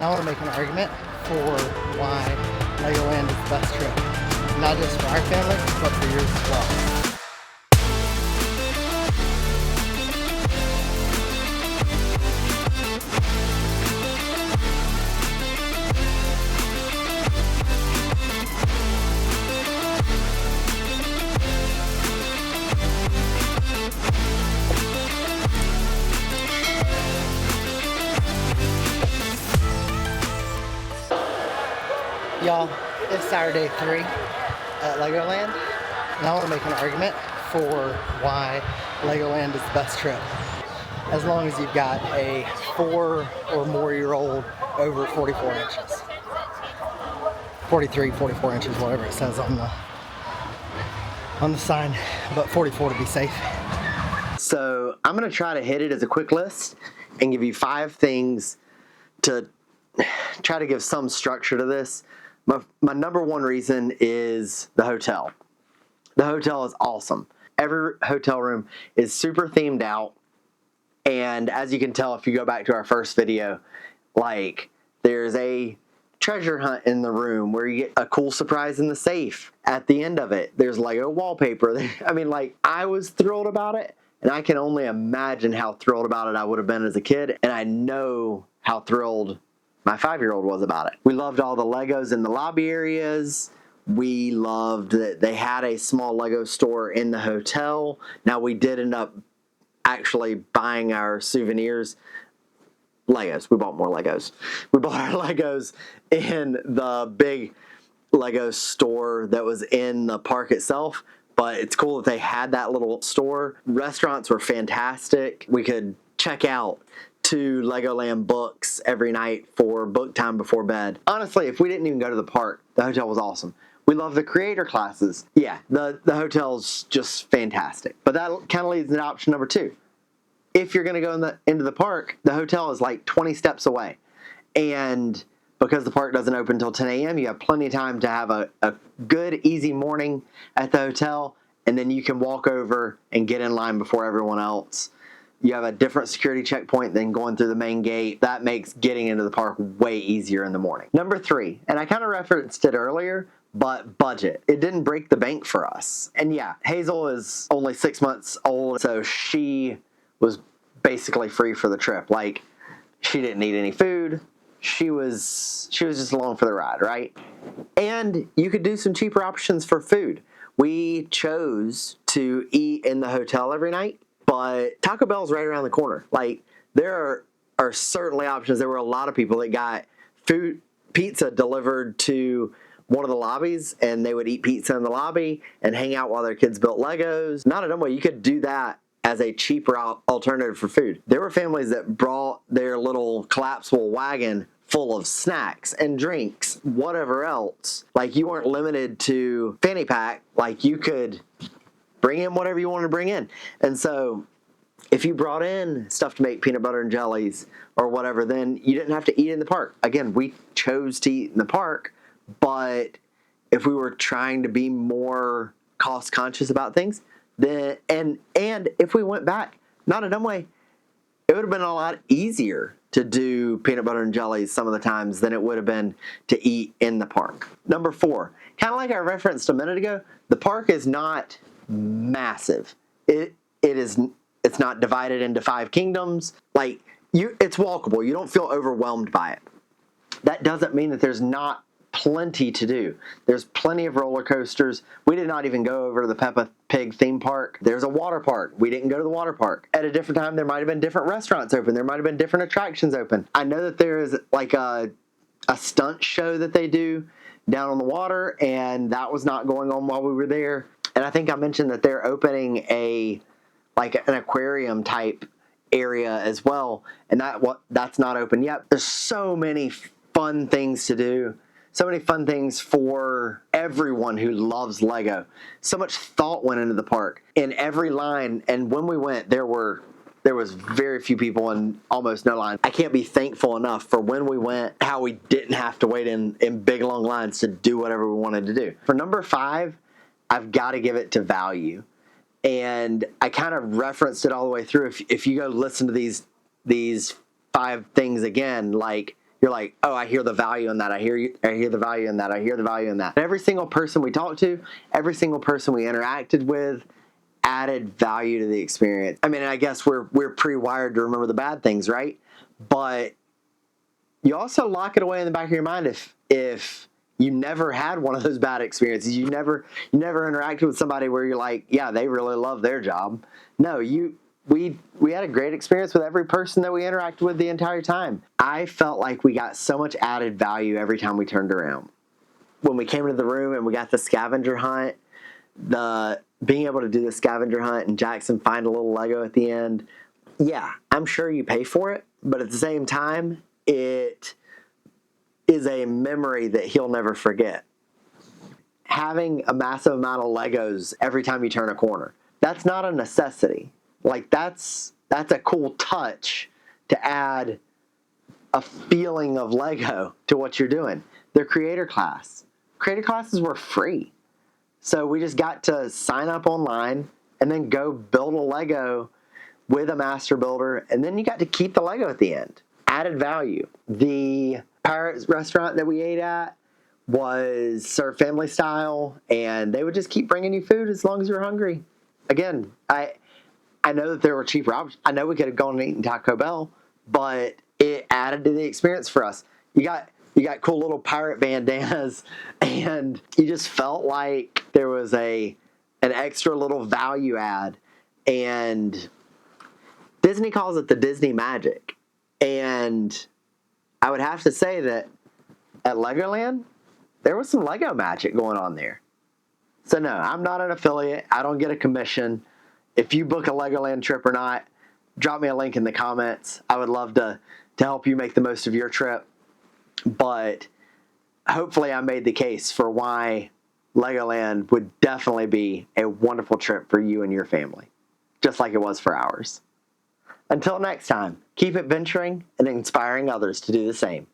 I want to make an argument for why Legoland is the best trip. Not just for our family, but for yours as well. Y'all, it's Saturday 3 at Legoland, and I want to make an argument for why Legoland is the best trip. As long as you've got a 4 or more year old over 44 inches. 43, 44 inches, whatever it says on the sign, but 44 to be safe. So I'm going to try to hit it as a quick list and give you 5 things to try to give some structure to this. My number one reason is the hotel. The hotel is awesome. Every hotel room is super themed out. And as you can tell, if you go back to our first video, like there's a treasure hunt in the room where you get a cool surprise in the safe at the end of it. There's Lego wallpaper. I mean, like, I was thrilled about it, and I can only imagine how thrilled about it I would have been as a kid. And I know how thrilled my 5-year-old was about it. We loved all the Legos in the lobby areas. We loved that they had a small Lego store in the hotel. Now, we did end up actually buying our souvenirs. Legos. We bought more Legos. We bought our Legos in the big Lego store that was in the park itself. But it's cool that they had that little store. Restaurants were fantastic. We could check out 2 Legoland books every night for book time before bed. Honestly, if we didn't even go to the park, the hotel was awesome. We love the creator classes. Yeah, the hotel's just fantastic. But that kind of leads into option number 2. If you're going to go into the park, the hotel is like 20 steps away. And because the park doesn't open until 10 a.m., you have plenty of time to have a good, easy morning at the hotel, and then you can walk over and get in line before everyone else. You have a different security checkpoint than going through the main gate. That makes getting into the park way easier in the morning. Number 3, and I kind of referenced it earlier, but budget. It didn't break the bank for us. And yeah, Hazel is only 6 months old, so she was basically free for the trip. Like, she didn't need any food. She was just along for the ride, right? And you could do some cheaper options for food. We chose to eat in the hotel every night, but Taco Bell's right around the corner. Like, there are certainly options. There were a lot of people that got pizza delivered to one of the lobbies, and they would eat pizza in the lobby and hang out while their kids built Legos. Not a dumb way. You could do that as a cheaper alternative for food. There were families that brought their little collapsible wagon full of snacks and drinks, whatever else. Like, you weren't limited to fanny pack. Like, you could bring in whatever you wanted to bring in. And so if you brought in stuff to make peanut butter and jellies or whatever, then you didn't have to eat in the park. Again, we chose to eat in the park, but if we were trying to be more cost conscious about things, then and if we went back, not a dumb way, it would have been a lot easier to do peanut butter and jellies some of the times than it would have been to eat in the park. Number 4, kind of like I referenced a minute ago, the park is not massive. It's not divided into 5 kingdoms. Like, it's walkable. You don't feel overwhelmed by it. That doesn't mean that there's not plenty to do. There's plenty of roller coasters. We did not even go over to the Peppa Pig theme park. There's a water park. We didn't go to the water park. At a different time, there might have been different restaurants open. There might have been different attractions open. I know that there is like a stunt show that they do down on the water, and that was not going on while we were there. And I think I mentioned that they're opening an aquarium type area as well, and that's not open yet. There's so many fun things to do. So many fun things for everyone who loves Lego. So much thought went into the park. In every line, and when we went, there was very few people and almost no line. I can't be thankful enough for when we went, how we didn't have to wait in big long lines to do whatever we wanted to do. For number 5, I've got to give it to value. And I kind of referenced it all the way through. If you go listen to these 5 things again, like, you're like, oh, I hear the value in that. I hear the value in that. I hear the value in that. Every single person we talked to, every single person we interacted with added value to the experience. I mean, I guess we're pre-wired to remember the bad things, right? But you also lock it away in the back of your mind if you never had one of those bad experiences. You never interacted with somebody where you're like, yeah, they really love their job. No, we had a great experience with every person that we interacted with the entire time. I felt like we got so much added value every time we turned around. When we came into the room and we got the scavenger hunt, being able to do the scavenger hunt and Jackson find a little Lego at the end, yeah, I'm sure you pay for it, but at the same time, it is a memory that he'll never forget. Having a massive amount of Legos every time you turn a corner, that's not a necessity. Like, that's a cool touch to add a feeling of Lego to what you're doing. Their creator class. Creator classes were free. So we just got to sign up online and then go build a Lego with a master builder, and then you got to keep the Lego at the end. Added value. The Pirates restaurant that we ate at was served family style, and they would just keep bringing you food as long as you're hungry. Again, I know that there were cheaper options. I know we could have gone and eaten Taco Bell, but it added to the experience for us. You got cool little pirate bandanas, and you just felt like there was an extra little value add. And Disney calls it the Disney magic. And I would have to say that at Legoland, there was some Lego magic going on there. So no, I'm not an affiliate. I don't get a commission. If you book a Legoland trip or not, drop me a link in the comments. I would love to help you make the most of your trip. But hopefully I made the case for why Legoland would definitely be a wonderful trip for you and your family, just like it was for ours. Until next time, keep adventuring and inspiring others to do the same.